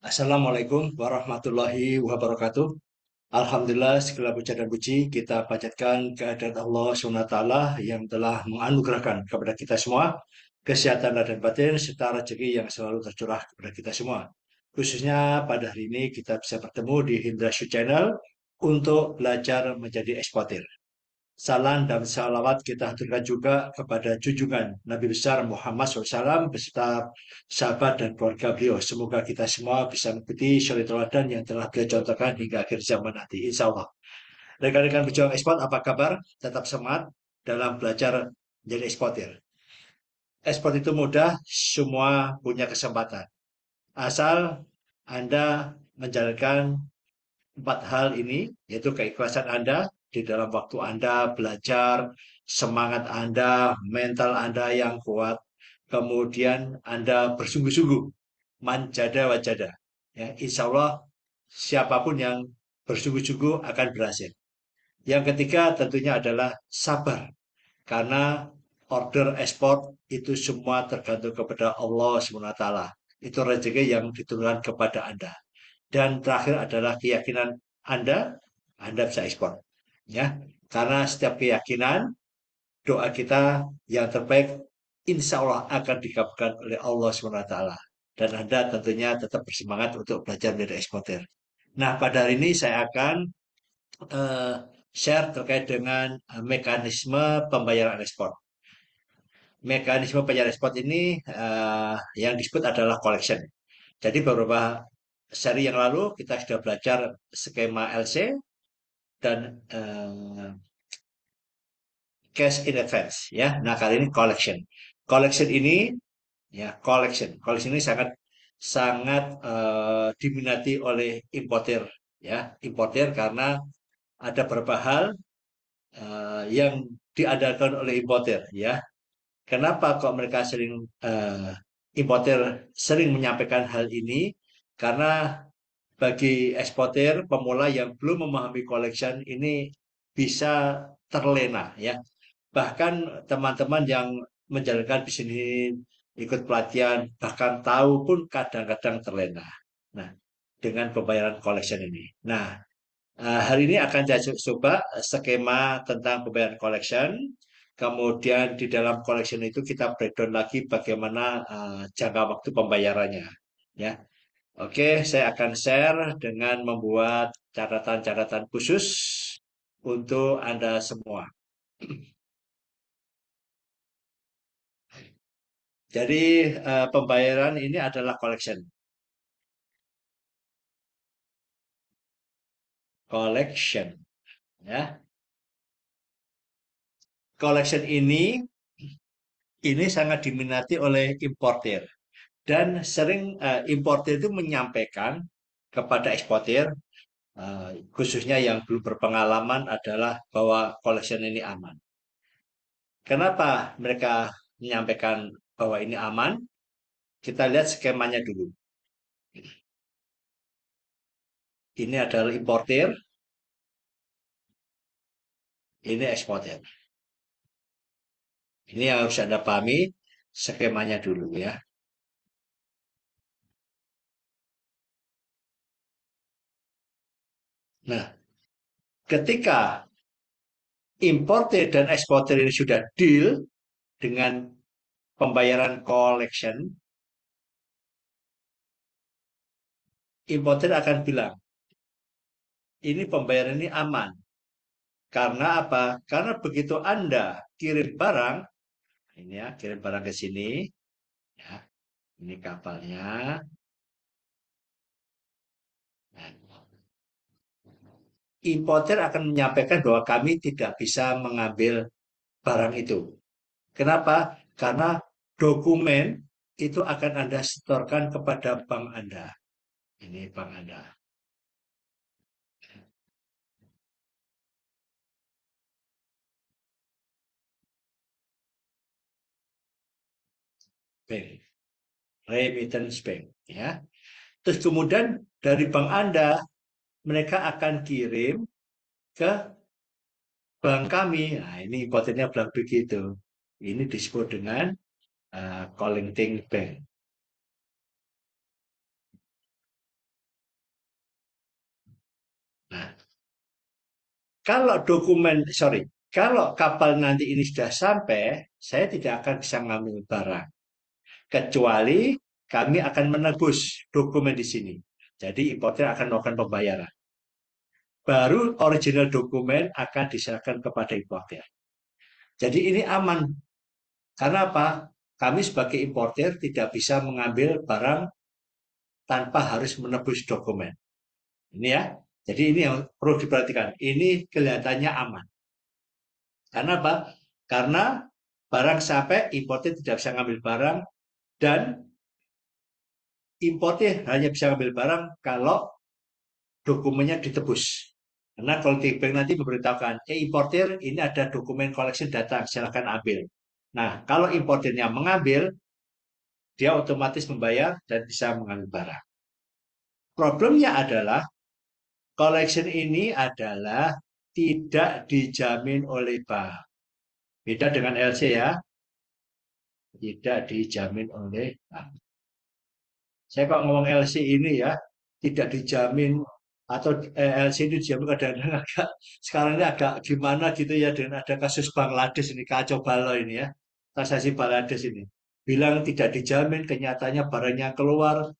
Assalamualaikum warahmatullahi wabarakatuh. Alhamdulillah segala puja dan puji kita panjatkan kehadirat Allah SWT yang telah menganugerahkan kepada kita semua kesehatan dan batin serta rezeki yang selalu tercurah kepada kita semua. Khususnya pada hari ini kita bisa bertemu di Hindrasyu Channel untuk belajar menjadi eksportir. Salam dan salawat kita haturkan juga kepada junjungan Nabi besar Muhammad SAW beserta sahabat dan keluarga beliau. Semoga kita semua bisa mengikuti suri teladan yang telah beliau contohkan hingga akhir zaman nanti. Insya Allah. Rekan-rekan pejuang ekspor, apa kabar? Tetap semangat dalam belajar menjadi eksportir. Ekspor itu mudah, semua punya kesempatan. Asal Anda menjalankan empat hal ini, yaitu keikhlasan Anda di dalam waktu Anda belajar, semangat Anda, mental Anda yang kuat, kemudian Anda bersungguh-sungguh, manjada wajada. Ya, insya Allah siapapun yang bersungguh-sungguh akan berhasil. Yang ketiga tentunya adalah sabar, karena order ekspor itu semua tergantung kepada Allah SWT. Itu rezeki yang diturunkan kepada Anda. Dan terakhir adalah keyakinan Anda, Anda bisa ekspor. Ya, karena setiap keyakinan, doa kita yang terbaik, insya Allah akan dikabulkan oleh Allah SWT. Dan Anda tentunya tetap bersemangat untuk belajar menjadi eksportir. Nah, pada hari ini saya akan eh, share terkait dengan mekanisme pembayaran ekspor. Mekanisme pembayaran ekspor ini yang disebut adalah collection. Jadi beberapa seri yang lalu kita sudah belajar skema LC dan cash in advance ya. Nah, kali ini collection. Collection ini ya collection ini sangat sangat diminati oleh importer ya. Importer karena ada beberapa hal yang diadakan oleh importer ya. Kenapa kok mereka sering importer sering menyampaikan hal ini? Karena bagi eksportir pemula yang belum memahami collection ini bisa terlena ya. Bahkan teman-teman yang menjalankan bisnis ikut pelatihan bahkan tahu pun kadang-kadang terlena. Nah, dengan pembayaran collection ini. Nah, hari ini akan saya coba skema tentang pembayaran collection. Kemudian di dalam collection itu kita breakdown lagi bagaimana jangka waktu pembayarannya. Ya, oke, saya akan share dengan membuat catatan-catatan khusus untuk Anda semua. Jadi pembayaran ini adalah collection. Collection, ya. Collection ini sangat diminati oleh importir dan sering importir itu menyampaikan kepada eksportir khususnya yang belum berpengalaman adalah bahwa collection ini aman. Kenapa mereka menyampaikan bahwa ini aman? Kita lihat skemanya dulu. Ini adalah importir, ini eksportir. Ini yang harus Anda pahami skemanya dulu ya. Nah, ketika importir dan eksportir ini sudah deal dengan pembayaran collection, importir akan bilang, ini pembayaran ini aman. Karena apa? Karena begitu Anda kirim barang, ini ya, kirim barang ke sini, ya, ini kapalnya. Nah, importer akan menyampaikan bahwa kami tidak bisa mengambil barang itu. Kenapa? Karena dokumen itu akan Anda setorkan kepada bank Anda. Ini bank Anda. Bank, remittance bank, ya. Terus kemudian dari bank Anda mereka akan kirim ke bank kami. Nah, ini importernya bilang begitu. Ini disebut dengan collecting bank. Nah, kalau dokumen, sorry, kalau kapal nanti ini sudah sampai, saya tidak akan bisa ngambil barang. Kecuali kami akan menebus dokumen di sini. Jadi importer akan melakukan pembayaran. Baru original dokumen akan diserahkan kepada importer. Jadi ini aman. Karena apa? Kami sebagai importer tidak bisa mengambil barang tanpa harus menebus dokumen. Ini ya. Jadi ini yang perlu diperhatikan. Ini kelihatannya aman. Karena apa? Karena barang sampai importer tidak bisa ngambil barang dan importer hanya bisa ngambil barang kalau dokumennya ditebus. Karena kalau di bank nanti memberitahukan, importer ini ada dokumen collection data, silakan ambil. Nah, kalau importernya mengambil, dia otomatis membayar dan bisa mengambil barang. Problemnya adalah collection ini adalah tidak dijamin oleh bank. Beda dengan LC ya, tidak dijamin oleh bank. Saya kok ngomong LC ini ya, tidak dijamin atau LC ini dijamin kadang-kadang agak sekarang ini agak gimana gitu ya dengan ada kasus Bangladesh ini kacau balau ini ya, transaksi Bangladesh ini. Bilang tidak dijamin, kenyataannya barangnya keluar,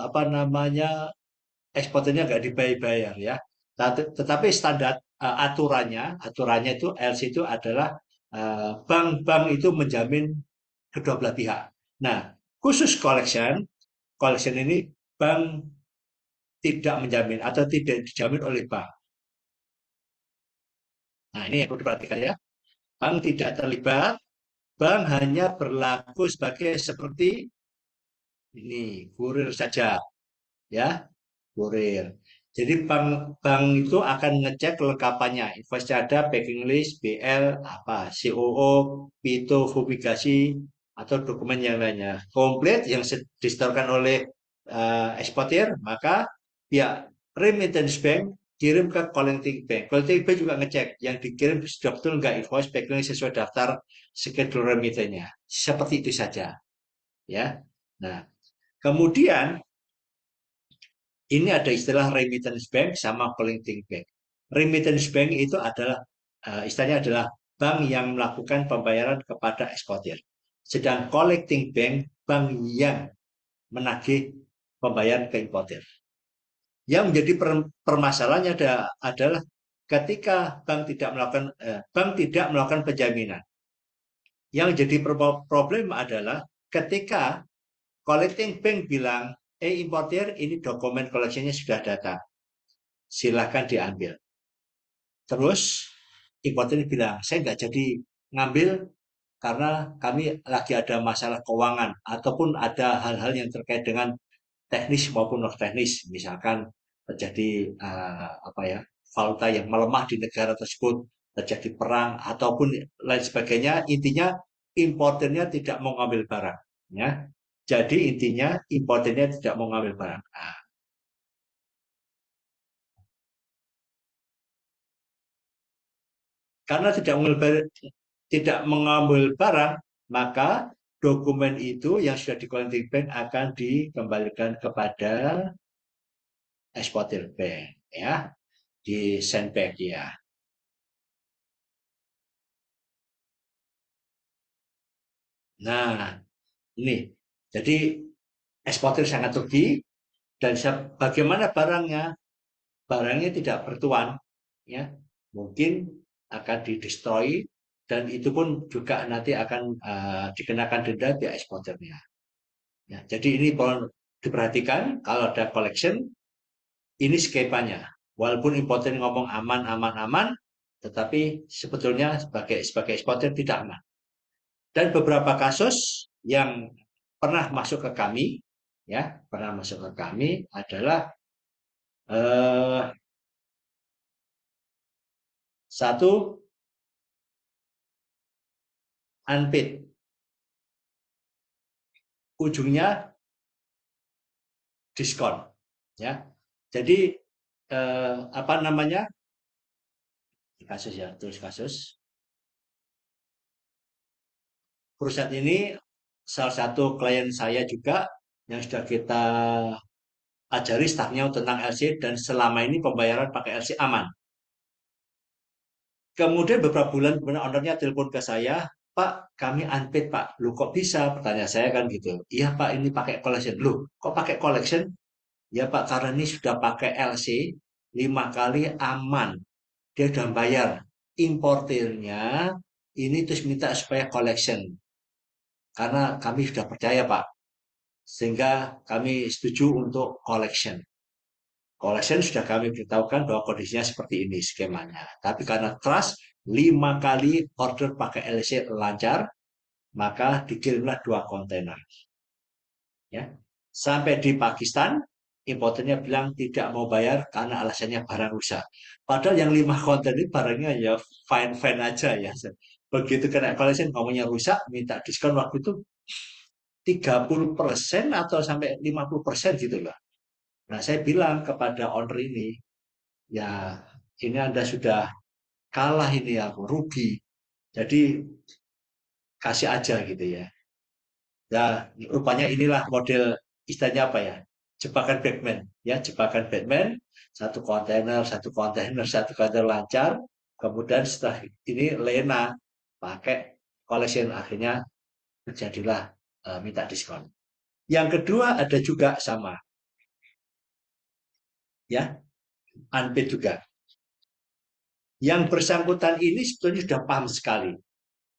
apa namanya ekspornya nggak dibayar ya. Tetapi standar aturannya itu LC itu adalah bank-bank itu menjamin kedua belah pihak. Nah, khusus collection ini bank tidak menjamin atau tidak dijamin oleh bank. Nah, ini yang perlu diperhatikan ya. Bank tidak terlibat, bank hanya berlaku sebagai seperti ini, kurir saja, ya, kurir. Jadi bank itu akan ngecek kelengkapannya, invoice ada, packing list, BL, apa, COO, PITO, fumigasi, atau dokumen yang lainnya. Komplit yang disetorkan oleh eksportir, maka pihak remittance bank kirim ke collecting bank. Collecting bank juga ngecek yang dikirim sudah betul nggak invoice packing list sesuai daftar schedule remittance-nya. Seperti itu saja, ya. Nah, kemudian ini ada istilah remittance bank sama collecting bank. Remittance bank itu adalah istilahnya adalah bank yang melakukan pembayaran kepada eksportir. Sedang collecting bank, bank yang menagih pembayaran ke importir. Yang menjadi permasalahannya adalah ketika bank tidak melakukan penjaminan. Yang jadi problem adalah ketika collecting bank bilang, importir ini dokumen koleksinya sudah datang, silahkan diambil. Terus importir bilang, saya nggak jadi ngambil karena kami lagi ada masalah keuangan ataupun ada hal-hal yang terkait dengan teknis maupun non teknis, misalkan terjadi apa ya valuta yang melemah di negara tersebut, terjadi perang ataupun lain sebagainya. Intinya importernya tidak mau ngambil barang, ya. Jadi intinya importernya tidak mau ngambil barang. Nah, karena tidak mengambil barang, maka dokumen itu yang sudah di collecting bank akan dikembalikan kepada eksportir bank, ya, di send back ya. Nah, ini jadi eksportir sangat rugi dan bagaimana barangnya? Barangnya tidak bertuan, ya, mungkin akan didestroy dan itu pun juga nanti akan dikenakan denda pihak eksportirnya. Ya, jadi ini perlu diperhatikan kalau ada collection, ini skemanya. Walaupun importer ngomong aman, aman, aman, tetapi sebetulnya sebagai eksportir tidak aman. Dan beberapa kasus yang pernah masuk ke kami, ya, pernah masuk ke kami adalah eh, satu unpaid, ujungnya diskon, ya. Jadi apa namanya kasus ya, terus kasus perusahaan ini salah satu klien saya juga yang sudah kita ajari stafnya tentang LC dan selama ini pembayaran pakai LC aman. Kemudian beberapa bulan kemudian ownernya telepon ke saya, Pak, kami unpaid Pak. Lu kok bisa? Pertanyaan saya kan gitu. Iya Pak, ini pakai collection. Loh, kok pakai collection? Ya Pak, karena ini sudah pakai LC 5 kali aman. Dia sudah bayar. Importirnya ini terus minta supaya collection. Karena kami sudah percaya Pak. Sehingga kami setuju untuk collection. Collection sudah kami beritahukan bahwa kondisinya seperti ini skemanya. Tapi karena trust 5 kali order pakai LC lancar, maka dikirimlah 2 kontainer. Ya, sampai di Pakistan, importernya bilang tidak mau bayar karena alasannya barang rusak. Padahal yang 5 kontainer ini barangnya ya fine fine aja ya. Begitu kena collection ngomongnya rusak, minta diskon waktu itu 30% atau sampai 50% gitu loh. Nah, saya bilang kepada owner ini, ya ini Anda sudah kalah ini aku rugi. Jadi kasih aja gitu ya. Nah, rupanya inilah model istilahnya apa ya? Jebakan Batman, ya jebakan Batman, satu kontainer, satu kontainer lancar. Kemudian setelah ini Lena pakai collection akhirnya terjadilah minta diskon. Yang kedua ada juga sama, ya unpaid juga. Yang bersangkutan ini sebetulnya sudah paham sekali.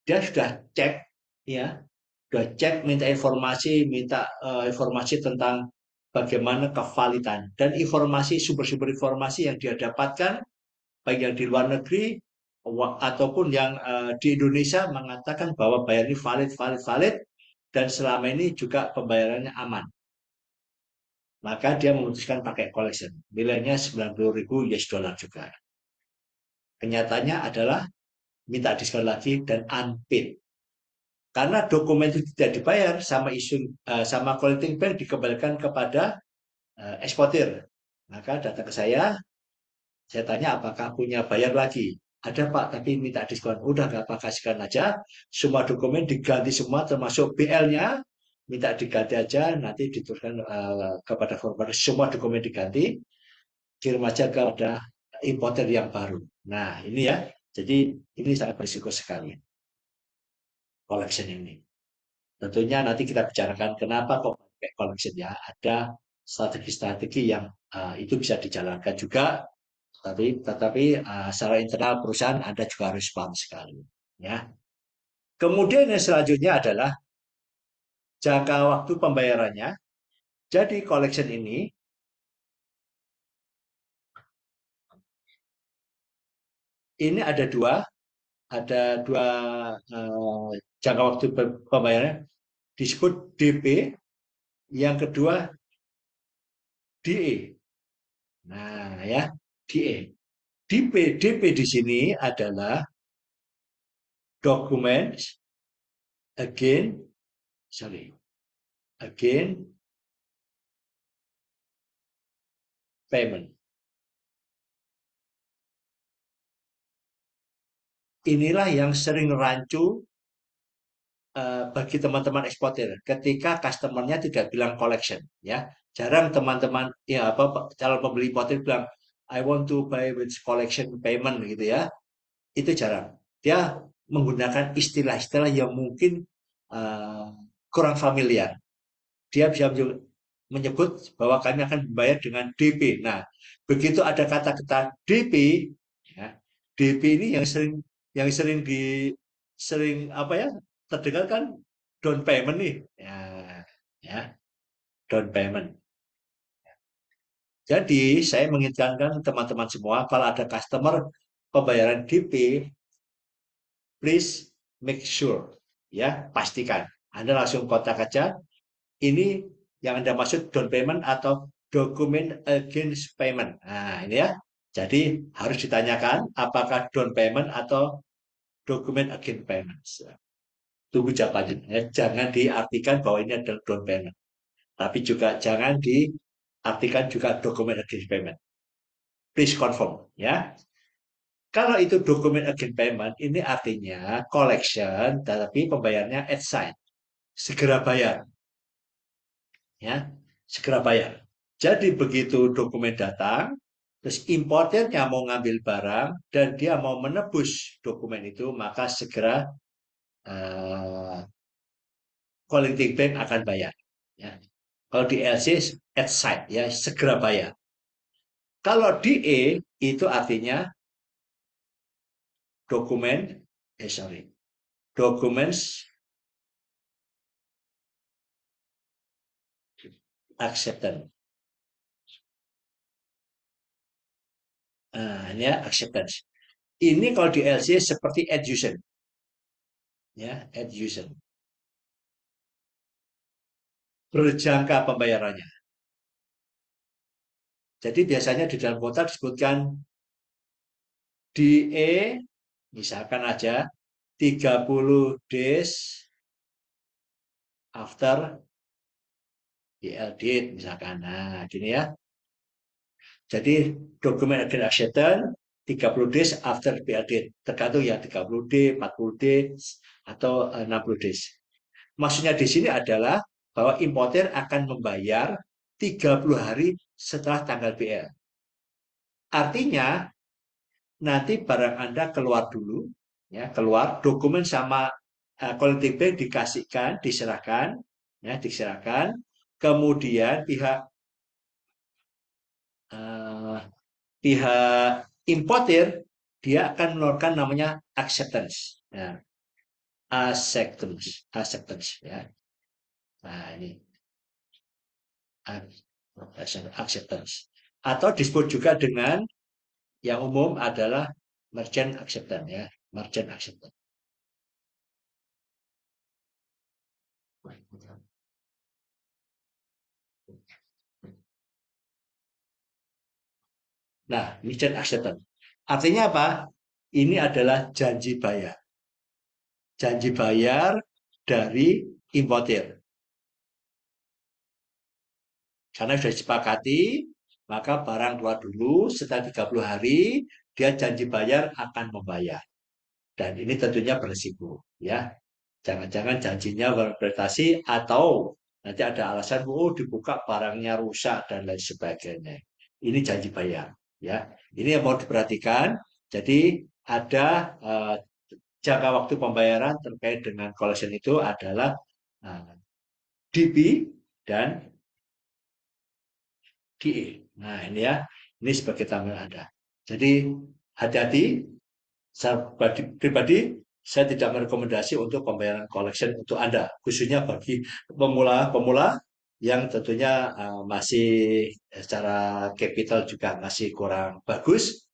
Dia sudah cek, ya sudah cek, minta informasi tentang bagaimana kevalidan dan informasi sumber-sumber informasi yang dia dapatkan baik yang di luar negeri ataupun yang di Indonesia mengatakan bahwa bayar ini valid dan selama ini juga pembayarannya aman. Maka dia memutuskan pakai collection. Nilainya 90.000 US dollar juga. Kenyataannya adalah minta diskon lagi dan unpaid. Karena dokumen itu tidak dibayar sama collecting bank dikembalikan kepada eksportir. Maka datang ke saya tanya apakah punya bayar lagi. Ada Pak, tapi minta diskon. Udah nggak apa, kasihkan aja. Semua dokumen diganti semua, termasuk BL-nya. Minta diganti aja, nanti diturunkan kepada forwarder. Semua dokumen diganti, kirim aja kepada importer yang baru. Nah, ini ya. Jadi ini sangat berisiko sekali collection ini. Tentunya nanti kita bicarakan kenapa kok pakai collection ya. Ada strategi-strategi yang itu bisa dijalankan juga, tetapi secara internal perusahaan Anda juga harus paham sekali. Ya. Kemudian yang selanjutnya adalah jangka waktu pembayarannya. Jadi collection ini ada dua jangka waktu pembayarannya, disebut DP, yang kedua DE. Nah, ya, DE. DP di sini adalah documents again, sorry, again payment. Inilah yang sering rancu bagi teman-teman eksportir ketika customernya tidak bilang collection, ya. Jarang teman-teman ya apa calon pembeli importir bilang I want to buy with collection payment gitu ya. Itu jarang. Dia menggunakan istilah-istilah yang mungkin uh, kurang familiar. Dia bisa menyebut bahwa kami akan membayar dengan DP. Nah, begitu ada kata-kata DP, ya, DP ini yang sering apa ya terdengar kan down payment nih, ya, ya down payment. Jadi saya mengingatkan teman-teman semua kalau ada customer pembayaran DP, please make sure, ya pastikan Anda langsung kontak aja. Ini yang Anda maksud down payment atau dokumen against payment. Nah, ini ya. Jadi harus ditanyakan apakah down payment atau dokumen against payment. Tunggu jawabannya. Ya, jangan diartikan bahwa ini adalah down payment. Tapi juga jangan diartikan juga dokumen against payment. Please confirm. Ya. Kalau itu dokumen against payment, ini artinya collection, tapi pembayarnya at sign. Segera bayar. Ya, segera bayar. Jadi begitu dokumen datang, terus importernya mau ngambil barang dan dia mau menebus dokumen itu, maka segera eh, collecting bank akan bayar. Ya. Kalau di LC at site ya segera bayar. Kalau DE itu artinya dokumen, sorry, documents acceptance. Nah, ini ya acceptance. Ini kalau di LC seperti adjustment, ya adjustment. Berjangka pembayarannya. Jadi biasanya di dalam kontrak disebutkan DE, misalkan aja 30 days after DL date misalkan. Nah, gini ya. Jadi dokumen agent acceptance 30 days after BL date. Tergantung ya 30 day, 40 days atau 60 days. Maksudnya di sini adalah bahwa importer akan membayar 30 hari setelah tanggal BL. Artinya nanti barang Anda keluar dulu, ya keluar dokumen sama collecting bank dikasihkan, diserahkan, ya diserahkan. Kemudian eh, pihak importer dia akan mengeluarkan namanya acceptance, ya, acceptance, ya. Nah ini acceptance atau disebut juga dengan yang umum adalah merchant acceptance, ya, merchant acceptance. Nah, merchant acceptance artinya apa? Ini adalah janji bayar dari importer. Karena sudah disepakati, maka barang keluar dulu, setelah 30 hari, dia janji bayar akan membayar. Dan ini tentunya berisiko, ya. Jangan-jangan janjinya berprestasi atau nanti ada alasan, oh dibuka barangnya rusak dan lain sebagainya. Ini janji bayar, ya. Ini yang mau diperhatikan. Jadi ada jangka waktu pembayaran terkait dengan collection itu adalah DP dan DE. Nah, ini ya, ini sebagai tambahan Anda. Jadi, hati-hati, saya pribadi, saya tidak merekomendasi untuk pembayaran collection untuk Anda, khususnya bagi pemula-pemula yang tentunya masih secara capital juga masih kurang bagus,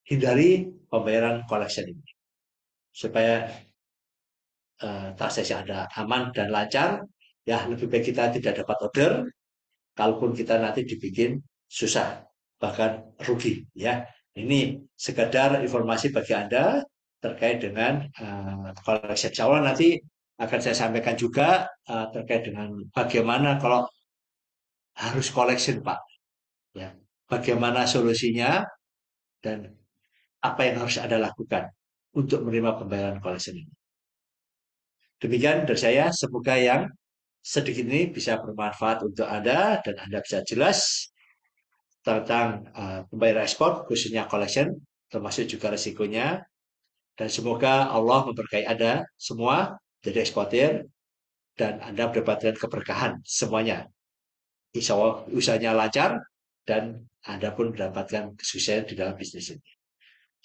hindari pembayaran collection ini. Supaya transaksi Anda aman dan lancar, ya lebih baik kita tidak dapat order, kalaupun kita nanti dibikin susah bahkan rugi, ya. Ini sekedar informasi bagi Anda terkait dengan collection. Insya Allah nanti akan saya sampaikan juga terkait dengan bagaimana kalau harus collection, Pak, ya, bagaimana solusinya dan apa yang harus Anda lakukan untuk menerima pembayaran collection ini. Demikian dari saya, semoga yang sedikit ini bisa bermanfaat untuk Anda dan Anda bisa jelas tentang pembayaran ekspor, khususnya collection, termasuk juga risikonya. Dan semoga Allah memberkahi Anda semua jadi eksportir dan Anda mendapatkan keberkahan semuanya. Insya Allah usahanya lancar dan Anda pun mendapatkan kesuksesan di dalam bisnis ini.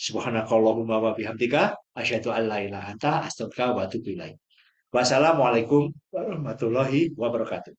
Subhanakallahumma wa bihamdika asyhadu an la ilaha anta astaghfiruka wa atubu ilaik. Wassalamualaikum warahmatullahi wabarakatuh.